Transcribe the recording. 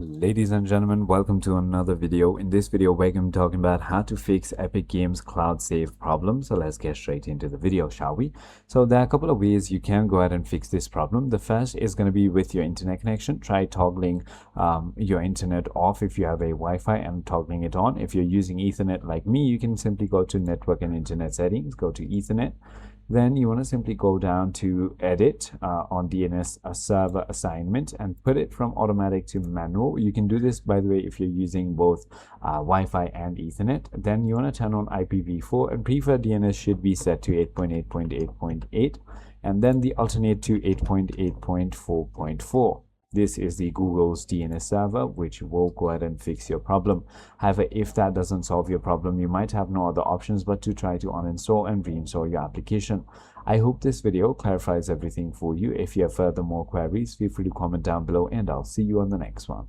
Ladies and gentlemen, welcome to another video. In this video, we're going to be talking about how to fix Epic Games cloud save problem. So let's get straight into the video, shall we? So there are a couple of ways you can go ahead and fix this problem. The first is going to be with your internet connection. Try toggling your internet off if you have a Wi-Fi and toggling it on. If you're using Ethernet like me, you can simply go to Network and Internet Settings, go to Ethernet. Then you want to simply go down to edit on DNS Server Assignment and put it from automatic to manual. You can do this, by the way, if you're using both Wi-Fi and Ethernet. Then you want to turn on IPv4, and preferred DNS should be set to 8.8.8.8, and then the alternate to 8.8.4.4. This is the Google's DNS server, which will go ahead and fix your problem. However, if that doesn't solve your problem, you might have no other options but to try to uninstall and reinstall your application. I hope this video clarifies everything for you. If you have further more queries, feel free to comment down below, and I'll see you on the next one.